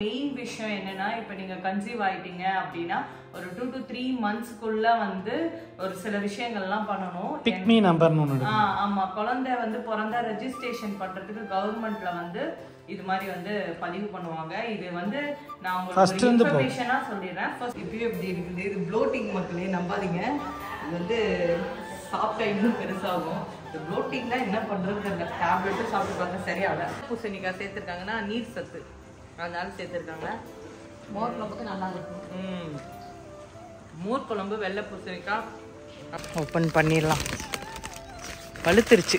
Main விஷயம் என்னன்னா இப்ப நீங்க கன்சீவ் ஆயிட்டீங்க அப்படின்னா ஒரு 2 to 3 monthsக்குள்ள வந்து ஒரு சில விஷயங்கள்லாம் பண்ணணும். பிக் மீ நம்பர்னு ஒன்னு இருக்கு. ஆமா, குழந்தை வந்து பிறந்தா ரெஜிஸ்ட்ரேஷன் பண்றதுக்கு கவர்மெண்ட்ல வந்து இது மாதிரி வந்து பதிவு பண்ணுவாங்க. இது வந்து நான் உங்களுக்கு இன்ஃபர்மேஷனா சொல்லிடுறேன். ஃபர்ஸ்ட் இப்போ எப்படி இருக்குது, இது ப்ளோட்டிங் மக்களே நம்பாதீங்க. இது வந்து சாப்பிட்டா இன்னும் பெருசாகும். இந்த ப்ளோட்டிங்னா என்ன பண்றது, அந்த டேப்லெட்டும் சாப்பிட்டு பார்த்தா சரியாகல. பூசணிக்காய் சேர்த்துருக்காங்கன்னா நீர் சத்து அதனால சேர்த்துருக்காங்க. மோர் குழம்புக்கு நல்லா இருக்கும். மோர் குழம்பு வெள்ளை பூசணிக்காய் ஓப்பன் பண்ணிடலாம். பழுத்துருச்சு,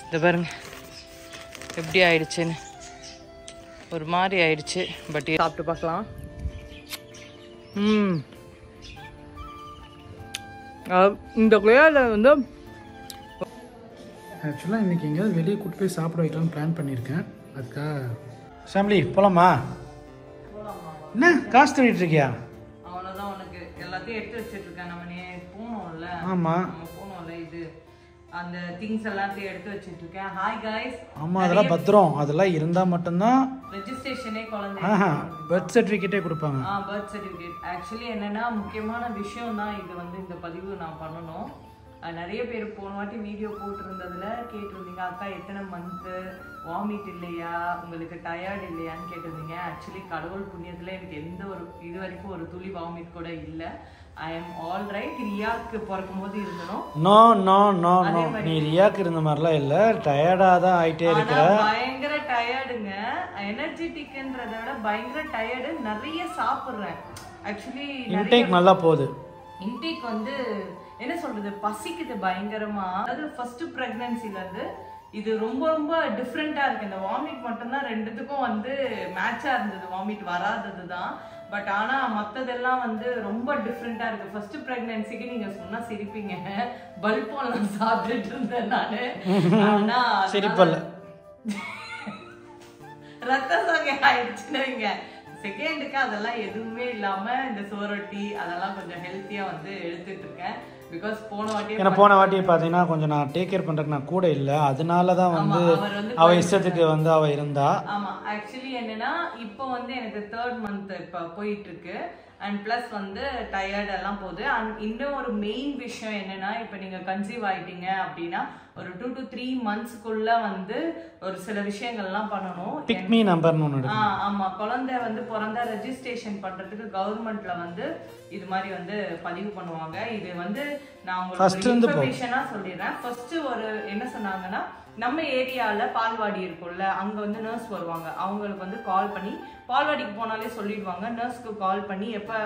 இந்த பாருங்க எப்படி ஆயிடுச்சுன்னு. ஒரு மாதிரி ஆயிடுச்சு. பட் சாப்பிட்டு பார்க்கலாம். இந்த குழையால வந்து ஆக்சுவலாக இன்றைக்கி எங்கேயாவது வெளியே கூட்டு போய் சாப்பிட வைக்கலாம்னு பிளான் பண்ணியிருக்கேன். அதுக்காக ஃபேமிலி போகலாமா? என்ன காசு தேடிட்டு இருக்கியா? அவ்வளோதான், உனக்கு எல்லாத்தையும் எடுத்து வச்சுட்டு இருக்கேன். நம்ம போனோம்ல, ஆமாம் நம்ம போனோம்ல, இது அந்த திங்ஸ் எல்லாத்தையும் எடுத்து வச்சுட்டு இருக்கேன். Hi guys. ஆமாம், அதெல்லாம் பத்திரம். அதெல்லாம் இருந்தால் மட்டும்தான் ரெஜிஸ்ட்ரேஷனே குழந்தை பர்த் சர்டிஃபிகேட்டே கொடுப்பாங்க. பர்த் சர்டிஃபிகேட் ஆக்சுவலி என்னன்னா முக்கியமான விஷயம் தான் இது. வந்து இந்த பதிவு நான் பண்ணணும். நிறைய பேர் போன வாட்டி வீடியோ போட்டிருந்ததுல கேட்டிருந்தீங்க, அக்கா எத்தனை மந்த்து, வாமிட் இல்லையா, உங்களுக்கு டயர்ட் இல்லையான்னு கேட்டிருந்தீங்க. ஆக்சுவலி கடவுள் புண்ணியத்தில் எனக்கு எந்த ஒரு இது வரைக்கும் ஒரு துளி வாமிட் கூட இல்லை. I am all right. ரியாக்கு பிறக்கும் போது இருந்தனும். நோ நோ நோ நோ, நீ ரியாக்கு இருந்த மாதிரிலாம் இல்லை, டயர்டாக தான் ஆகிட்டே இருக்கிற. பயங்கர டயர்டுங்க. எனர்ஜெட்டிக்ன்றத விட பயங்கர டயர்டு. நிறைய சாப்பிட்றேன். ஆக்சுவலி இன்டேக் நல்லா போகுது. இன்டேக் வந்து என்ன சொல்றது, பசிக்குது பயங்கரமா. அதாவது ஃபர்ஸ்ட் பிரெக்னன்சில இருந்து இது ரொம்ப ரொம்ப டிஃப்ரெண்டா இருக்கு. இந்த வாமிட் மட்டும்தான் ரெண்டுத்துக்கும் வந்து மேட்சா இருந்தது. வாமிட் வராதது தான். பட் ஆனா மத்ததெல்லாம் வந்து ரொம்ப டிஃப்ரெண்டா இருக்கு. ஃபர்ஸ்ட் பிரெக்னன்சிக்கு நீங்க சொன்னா சிரிப்பீங்க, பல்போலாம் சாப்பிட்டுட்டு இருந்தேன் நானு. ஆனா சிரிப்பல்ல, ரத்த சோகை ஆயிடுச்சுன்னு வைங்க. செகண்டுக்கு அதெல்லாம் எதுவுமே இல்லாம இந்த சோரொட்டி அதெல்லாம் கொஞ்சம் ஹெல்த்தியா வந்து எடுத்துட்டு இருக்கேன். பிகாஸ் போன வாட்டி பாத்தீங்கன்னா கொஞ்சம் நான் டேக் கேர் பண்றதுக்கு நான் கூட இல்ல, அதனாலதான் வந்து அவ இஷ்டத்துக்கு வந்து அவ இருந்தா. ஆமா, ஆக்சுவலி என்னன்னா இப்போ வந்து எனக்கு 3rd month இப்ப போயிட்டு இருக்கு. அண்ட் பிளஸ் வந்து டயர்ட் எல்லாம் போகுது. அண்ட் இன்னும் ஒரு மெயின் விஷயம் என்னன்னா இப்ப நீங்க கன்சீவ் ஆயிட்டீங்க அப்படின்னா ஒரு 2 to 3 monthsக்குள்ள வந்து ஒரு சில விஷயங்கள்லாம் பண்ணணும். பிக் மீ நம்பர்னு ஒன்னு இருக்கு. ஆமா, குழந்தை வந்து பிறந்தா ரெஜிஸ்ட்ரேஷன் பண்றதுக்கு கவர்மெண்ட்ல வந்து இது மாதிரி வந்து பதிவு பண்ணுவாங்க. இது வந்து நான் உங்களுக்கு இன்ஃபர்மேஷனா சொல்லிடுறேன். ஃபர்ஸ்ட் ஒரு என்ன சொன்னாங்கன்னா, நம்ம ஏரியால பால்வாடி இருக்கும்ல, அங்க வந்து நர்ஸ் வருவாங்க. அவங்களுக்கு வந்து கால் பண்ணி, பால்வாடிக்கு போனாலே சொல்லிடுவாங்க, நர்ஸ்க்கு கால் பண்ணி எப்ப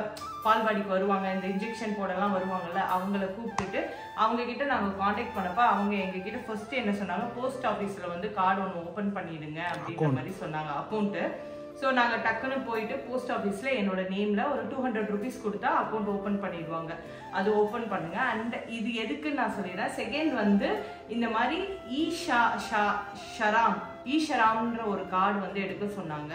பால்வாடிக்கு வருவாங்க, இந்த இன்ஜெக்ஷன் போடலாம் வருவாங்கல்ல, அவங்கள கூப்பிட்டுட்டு அவங்க கிட்ட நாங்க கான்டாக்ட் பண்ணப்ப அவங்க எங்க கிட்ட ஃபர்ஸ்ட் என்ன சொன்னாங்க, போஸ்ட் ஆஃபீஸ்ல வந்து கார்டு ஒன்று ஓபன் பண்ணிடுங்க அப்படின்ற மாதிரி சொன்னாங்க, அக்கௌண்ட். ஸோ நாங்கள் டக்குன்னு போயிட்டு போஸ்ட் ஆஃபீஸில் என்னோட நேமில் ஒரு 200 rupees கொடுத்தா அக்கௌண்ட் ஓப்பன் பண்ணிடுவாங்க. அது ஓப்பன் பண்ணுங்க. அண்ட் இது எதுக்குன்னு நான் சொல்லிடுறேன். செகண்ட் வந்து இந்த மாதிரி ஈஷராம்ன்ற ஒரு கார்டு வந்து எடுக்க சொன்னாங்க.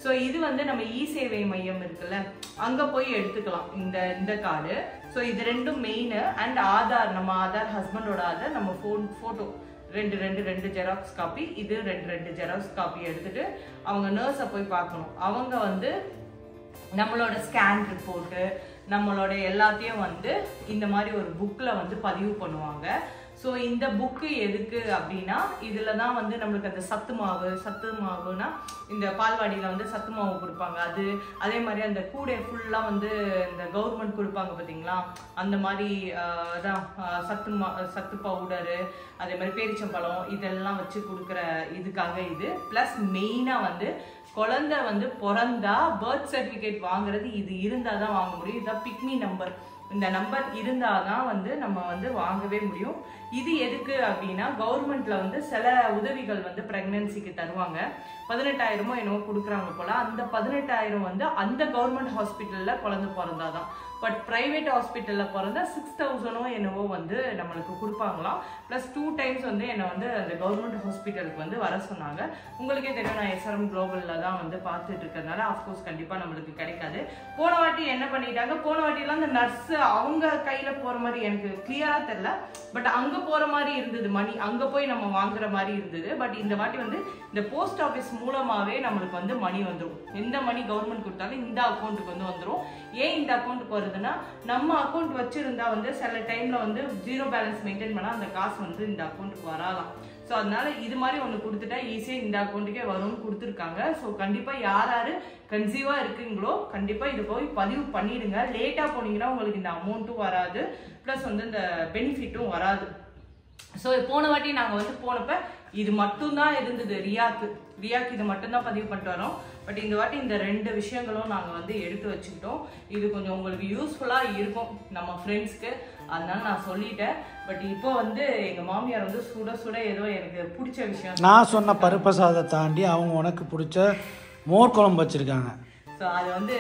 ஸோ இது வந்து நம்ம இ சேவை மையம் இருக்குல்ல, அங்கே போய் எடுத்துக்கலாம் இந்த கார்டு. ஸோ இது ரெண்டும் மெயின். அண்ட் ஆதார், நம்ம ஆதார், ஹஸ்பண்டோட ஆதார், நம்ம ஃபோட்டோ ரெண்டு ஜெராக்ஸ் காப்பி, இது ரெண்டு ஜெராக்ஸ் காப்பி எடுத்துட்டு அவங்க நர்ஸை போய் பார்க்கணும். அவங்க வந்து நம்மளோட ஸ்கேன் ரிப்போர்ட்டு நம்மளோட எல்லாத்தையும் வந்து இந்த மாதிரி ஒரு புக்கில் வந்து பதிவு பண்ணுவாங்க. ஸோ இந்த புக்கு எதுக்கு அப்படின்னா, இதில் தான் வந்து நம்மளுக்கு அந்த சத்து மாவுனா இந்த பால்வாடியில் வந்து சத்து மாவு கொடுப்பாங்க. அதே மாதிரி அந்த கூடை ஃபுல்லாக வந்து இந்த கவர்மெண்ட் கொடுப்பாங்க பார்த்தீங்களா, அந்த மாதிரி தான் சத்து பவுடரு, அதே மாதிரி பேரிச்சம்பழம் இதெல்லாம் வச்சு கொடுக்குற இதுக்காக இது. ப்ளஸ் மெயினாக வந்து குழந்தை வந்து பிறந்தா பர்த் சர்டிஃபிகேட் வாங்குறது இது இருந்தால் தான் வாங்க முடியும். இதுதான் பிக் மீ நம்பர். இந்த நம்பர் இருந்தால் தான் வந்து நம்ம வந்து வாங்கவே முடியும். இது எதுக்கு அப்படின்னா, கவர்மெண்ட்ல வந்து சில உதவிகள் வந்து பிரெக்னன்சிக்கு தருவாங்க. 18,000 என்னவோ கொடுக்குறாங்க போல. அந்த 18,000 வந்து அந்த கவர்மெண்ட் ஹாஸ்பிட்டல்ல குழந்தை பிறந்தாதான். பட் பிரைவேட் ஹாஸ்பிட்டல்ல பிறந்தா 6,000 என்னவோ வந்து நம்மளுக்கு கொடுப்பாங்களாம். ப்ளஸ் 2 times வந்து என்னை வந்து அந்த கவர்மெண்ட் ஹாஸ்பிட்டலுக்கு வந்து வர சொன்னாங்க. உங்களுக்கே தெரியும், நான் SRM குளோபல்ல தான் வந்து பார்த்துட்டு இருக்கிறதுனால அஃப்கோர்ஸ் கண்டிப்பாக நம்மளுக்கு கிடைக்காது. போன வாட்டி என்ன பண்ணிட்டாங்க, போன வாட்டிலாம் அந்த நர்ஸ் அவங்க கையில் போகிற மாதிரி எனக்கு கிளியராக தெரியல. பட் அங்கே போற மாதிரி இருந்தது மணி, அங்க போய் நம்ம வாங்குற மாதிரி இருந்தது. பட் இந்த வாட்டி வந்து இந்த போஸ்ட் ஆஃபீஸ் மூலமாவே நம்மளுக்கு வந்து மணி வந்துடும். எந்த மணி கவர்மெண்ட் கொடுத்தாலும் இந்த அக்கௌண்ட்டுக்கு வந்து வந்துடும். ஏன் இந்த அக்கௌண்ட்டுக்கு வருதுன்னா, நம்ம அக்கௌண்ட் வச்சிருந்தா வந்து சில டைம்ல வந்து 0 பேலன்ஸ் மெயின்டைன் பண்ணா அந்த காசு வந்து இந்த அக்கௌண்ட்டுக்கு வராலாம். ஸோ அதனால இது மாதிரி ஒன்று கொடுத்துட்டா ஈஸியாக இந்த அக்கௌண்ட்டுக்கே வரும்னு கொடுத்துருக்காங்க. ஸோ கண்டிப்பாக யார் யார் கன்சீவாக இருக்குங்களோ கண்டிப்பாக இது போய் பதிவு பண்ணிடுங்க. லேட்டாக போனீங்கன்னா உங்களுக்கு இந்த அமௌண்ட்டும் வராது, ப்ளஸ் வந்து இந்த பெனிஃபிட்டும் வராது. ஸோ போன வாட்டி நாங்கள் வந்து போனப்ப இது மட்டும்தான் இருந்தது. ரியாக்கு இது மட்டும்தான் பதிவு பண்ணிட்டு வரோம். பட் இந்த வாட்டி இந்த 2 விஷயங்களும் நாங்கள் வந்து எடுத்து வச்சுக்கிட்டோம். இது கொஞ்சம் உங்களுக்கு யூஸ்ஃபுல்லாக இருக்கும் நம்ம ஃப்ரெண்ட்ஸ்க்கு, அதனால நான் சொல்லிட்டேன். பட் இப்போ வந்து எங்கள் மாமியார் வந்து சுட சுட ஏதோ எனக்கு பிடிச்ச விஷயம், நான் சொன்ன பருப்பு சாதத்தை தாண்டி அவங்க உனக்கு பிடிச்ச மோர் குழம்பு வச்சுருக்காங்க. ஸோ அது வந்து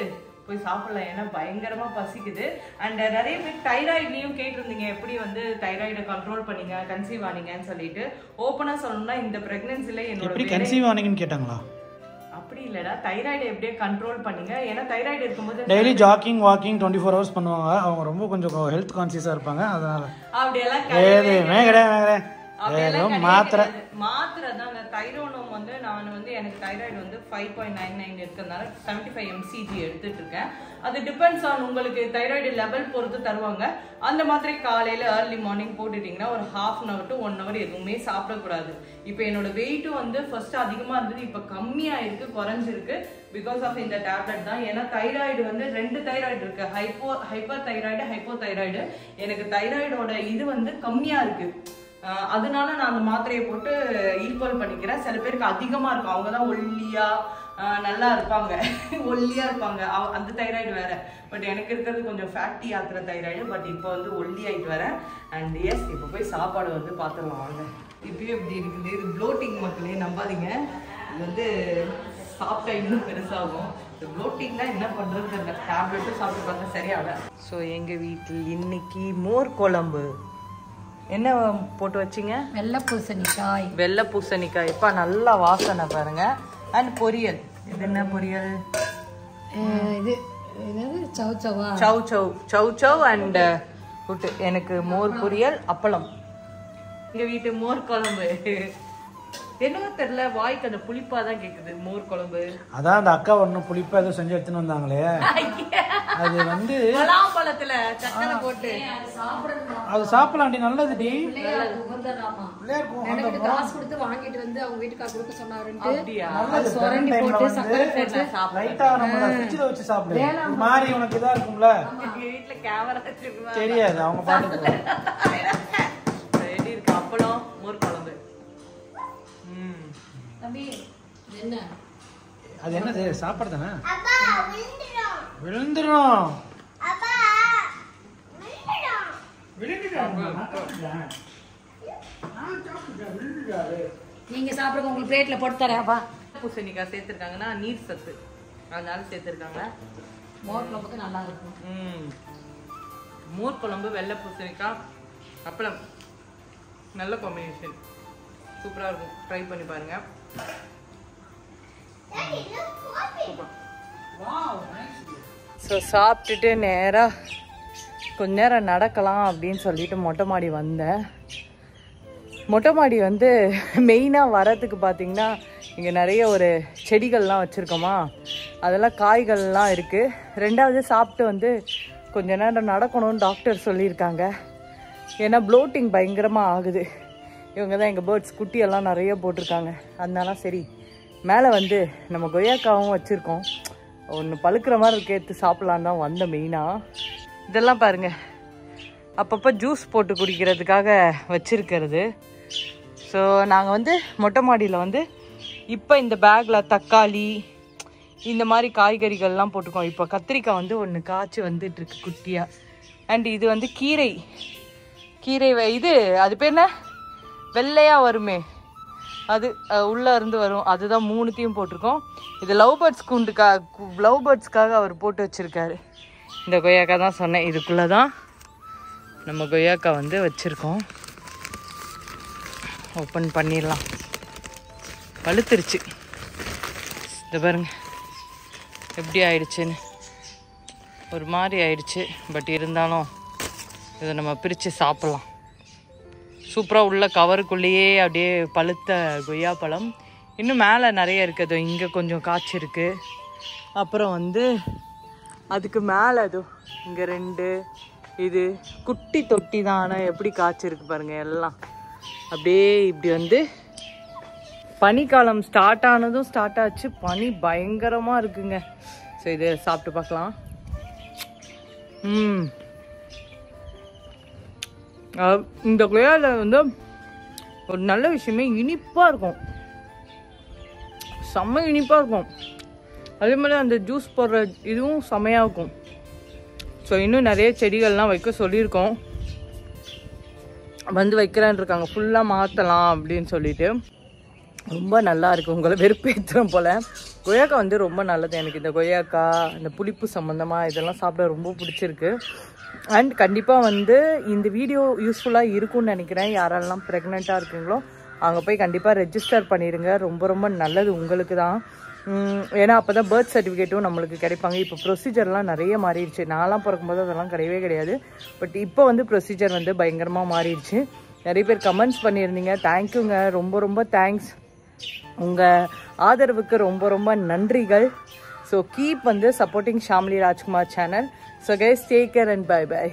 போய் சாப்பிடலாம், ஏன்னா பயங்கரமா பசிக்குது. அண்ட் நிறைய பேர் தைராய்ட்லயும் கேட்டிருந்தீங்க, எப்படி வந்து தைராய்டை கண்ட்ரோல் பண்ணீங்க, கன்சீவ் ஆனீங்கன்னு சொல்லிட்டு. ஓப்பனா சொல்லணும்னா இந்த பிரெக்னன்சில என்னோட கன்சீவ் ஆனீங்கன்னு கேட்டாங்களா? அப்படி இல்லடா, தைராய்டை எப்படியே கண்ட்ரோல் பண்ணீங்க. ஏன்னா தைராய்டு இருக்கும்போது டெய்லி ஜாக்கிங் வாக்கிங் 24 hours பண்ணுவாங்க. அவங்க ரொம்ப கொஞ்சம் ஹெல்த் கான்சியஸா இருப்பாங்க. அதனால அப்படியெல்லாம் மாத்திரை தாங்க. தைரோனோம் வந்து நான் வந்து எனக்கு தைராய்டு வந்து 5.99 இருக்கிறதுனால 75 mcg எடுத்துட்டு இருக்கேன். அது டிபெண்ட்ஸ் ஆன் உங்களுக்கு தைராய்டு லெவல் பொறுத்து தருவாங்க. அந்த மாதிரி காலையில ஏர்லி மார்னிங் போட்டுட்டீங்கன்னா ஒரு 1/2 hour to 1 hour எதுவுமே சாப்பிடக்கூடாது. இப்போ என்னோட வெயிட்டும் வந்து ஃபர்ஸ்ட் அதிகமா இருந்தது, இப்போ கம்மியா இருக்கு, குறைஞ்சிருக்கு. பிகாஸ் ஆஃப் இந்த டேப்லெட் தான். ஏன்னா தைராய்டு வந்து 2 தைராய்டு இருக்கு, ஹைப்பர் தைராய்டு, ஹைப்போ தைராய்டு. எனக்கு தைராய்டோட இது வந்து கம்மியா இருக்கு, அதனால நான் அந்த மாத்திரையை போட்டு ஈக்குவல் பண்ணிக்கிறேன். சில பேருக்கு அதிகமா இருக்கும், அவங்கதான் ஒல்லியா நல்லா இருப்பாங்க, ஒல்லியா இருப்பாங்க, அந்த தைராய்டு வேற. பட் எனக்கு இருக்கிறது கொஞ்சம் ஃபேட்டி ஆக்குற தைராய்டு. பட் இப்போ வந்து ஒல்லி ஆகிட்டு வரேன். அண்ட் எஸ், இப்போ போய் சாப்பாடு வந்து பார்த்துருவோம் வாங்க. இப்பயும் எப்படி இருக்குது, இது ப்ளோட்டிங் மக்களே, நம்பாதீங்க. இது வந்து சாப்பிட்டா இன்னும் பெருசாகும். இந்த ப்ளோட்டிங்லாம் என்ன பண்ணுறது தெரியல, டேப்லெட்டும் சாப்பிட்டு பார்த்தா சரியாகல. ஸோ எங்கள் வீட்டில் இன்னைக்கு மோர் குழம்பு. என்ன போட்டு வச்சிங்க? வெள்ளை பூசணிக்காய். இப்போ நல்லா வாசனை பாருங்க. அண்ட் பொரியல். இது என்ன பொரியல்? இது சவ் அண்ட் புட்டு. எனக்கு மோர் பொரியல், அப்பளம். எங்க வீட்டு மோர் குழம்பு என்னவோ தெரியல, வாய்க்கு அந்த புளிப்பா தான் கேக்குது. மோர் குழம்பு அதான் அந்த அக்கா ஒன்னும் புளிப்பா ஏதோ செஞ்சு எடுத்துன்னு வந்தாங்களே, அது வந்து பழத்துல சக்கரை போட்டு அது சாப்பிடலாம்டி, நல்லதுடி. எனக்கு காசு கொடுத்து வாங்கிட்டு வந்து அவங்க வீட்டுக்கார கொடுக்க சொன்னாருன்னு சொரண்டி போட்டு சக்கரை போட்டு லைட்டா நம்ம ஃப்ரிட்ஜ்ல வச்சு சாப்பிடு. மாதிரி உனக்கு இதா இருக்கும்ல, வீட்ல கேமரா வச்சிருக்கா தெரியாது, அவங்க பாத்துக்கு ரெடி இருக்கு. அப்பளம், மோர் குழம்பு. என்ன அது? என்னது சாப்பாடு தானே? விழுந்துரும். நீங்க சாப்பிடுங்க, உங்களுக்கு பிளேட்ல போட்டு தரேன்ப்பா. பூசணிக்காய் சேர்த்துருக்காங்கன்னா நீர் சத்து, அதனால சேர்த்துருக்காங்க. மோர் குழம்புக்கு நல்லா இருக்கும். மோர் குழம்பு, வெள்ளை பூசணிக்காய், அப்பளம், நல்ல காம்பினேஷன், சூப்பராக இருக்கும். ட்ரை பண்ணி பாருங்க. ஸோ சாப்பிட்டுட்டு நேராக கொஞ்ச நேரம் நடக்கலாம் அப்படின்னு சொல்லிட்டு மொட்டை மாடி வந்தேன். மொட்டை மாடி வந்து மெயினாக வரதுக்கு பார்த்தீங்கன்னா இங்கே நிறைய ஒரு செடிகள்லாம் வச்சுருக்கோமா, அதெல்லாம் காய்கள்லாம் இருக்குது. 2வது சாப்பிட்டு வந்து கொஞ்ச நேரம் நடக்கணும்னு டாக்டர் சொல்லியிருக்காங்க. ஏன்னா ப்ளோட்டிங் பயங்கரமாக ஆகுது. இவங்க தான் எங்கள் பேர்ட்ஸ் குட்டியெல்லாம் நிறைய போட்டிருக்காங்க. அதனால சரி மேலே வந்து நம்ம கொய்யாக்காவும் வச்சுருக்கோம், ஒன்று பழுக்கிற மாதிரி இருக்கு, எடுத்து சாப்பிட்லான்னு தான் வந்தேன் மெயினாக. இதெல்லாம் பாருங்கள், அப்பப்போ ஜூஸ் போட்டு குடிக்கிறதுக்காக வச்சுருக்கிறது. ஸோ நாங்கள் வந்து மொட்டை மாடியில் வந்து இப்போ இந்த பேக்கில் தக்காளி இந்த மாதிரி காய்கறிகள்லாம் போட்டுக்கோம். இப்போ கத்திரிக்காய் வந்து ஒன்று காய்ச்சி வந்துட்டுருக்கு குட்டியாக. அண்ட் இது வந்து கீரை இது அது பேர் என்ன, வெள்ளையாக வருமே அது, உள்ளே இருந்து வரும், அதுதான் 3த்தையும் போட்டிருக்கோம். இது லவ் பேர்ட்ஸ்க்காக அவர் போட்டு வச்சுருக்காரு. இந்த கொய்யாக்கா தான் சொன்னேன், இதுக்குள்ளே தான் நம்ம கொய்யாக்கா வந்து வச்சுருக்கோம். ஓப்பன் பண்ணிடலாம். பழுத்துருச்சு, இந்த பாருங்க எப்படி ஆயிடுச்சுன்னு, ஒரு மாதிரி ஆயிடுச்சு. பட் இருந்தாலும் இதை நம்ம பிரித்து சாப்பிட்லாம். சூப்பராக உள்ள கவருக்குள்ளேயே அப்படியே பழுத்த கொய்யா பழம். இன்னும் மேலே நிறைய இருக்குது. இங்கே கொஞ்சம் காய்ச்சி இருக்கு. அப்புறம் வந்து அதுக்கு மேலே அது இங்கே 2 இது குட்டி தொட்டி தான். ஆனால் எப்படி காய்ச்சிருக்கு பாருங்க. எல்லாம் அப்படியே இப்படி வந்து பனிக்காலம் ஸ்டார்ட் ஆனதும் ஸ்டார்ட் ஆச்சு. பனி பயங்கரமாக இருக்குங்க. ஸோ இதை சாப்பிட்டு பார்க்கலாம். இந்த கொய்யாவில் வந்து ஒரு நல்ல விஷயமே இனிப்பாக இருக்கும். செம்ம இனிப்பாக இருக்கும். அதே மாதிரி அந்த ஜூஸ் போடுற இதுவும் செம்மையாக இருக்கும். ஸோ இன்னும் நிறைய செடிகள்லாம் வைக்க சொல்லியிருக்கோம். வந்து வைக்கிறேன்னு இருக்காங்க. ஃபுல்லாக மாற்றலாம் அப்படின்னு சொல்லிட்டு. ரொம்ப நல்லா இருக்குது. உங்களை வெறுப்பேற்றுறோம் போல். கொய்யாக்காய் வந்து ரொம்ப நல்லது. எனக்கு இந்த கொய்யாக்காய் இந்த புளிப்பு சம்மந்தமாக இதெல்லாம் சாப்பிட ரொம்ப பிடிச்சிருக்கு. அண்ட் கண்டிப்பாக வந்து இந்த வீடியோ யூஸ்ஃபுல்லாக இருக்கும்னு நினைக்கிறேன். யாரெல்லாம் ப்ரெக்னெண்ட்டாக இருக்கீங்களோ அங்கே போய் கண்டிப்பாக ரெஜிஸ்டர் பண்ணிடுங்க. ரொம்ப ரொம்ப நல்லது உங்களுக்கு தான். ஏன்னா அப்போ தான் பர்த் சர்டிஃபிகேட்டும் நம்மளுக்கு கிடைப்பாங்க. இப்போ ப்ரொசீஜர்லாம் நிறைய மாறிடுச்சு. நான்லாம் பிறக்கும்போது அதெல்லாம் கிடையவே கிடையாது. பட் இப்போ வந்து ப்ரொசீஜர் வந்து பயங்கரமாக மாறிடுச்சு. நிறைய பேர் கமெண்ட்ஸ் பண்ணியிருந்தீங்க. தேங்க்யூங்க. ரொம்ப ரொம்ப தேங்க்ஸ். உங்கள் ஆதரவுக்கு ரொம்ப ரொம்ப நன்றிகள். ஸோ கீப் வந்து supporting Shamli Rajkumar channel. So guys, take care and bye by.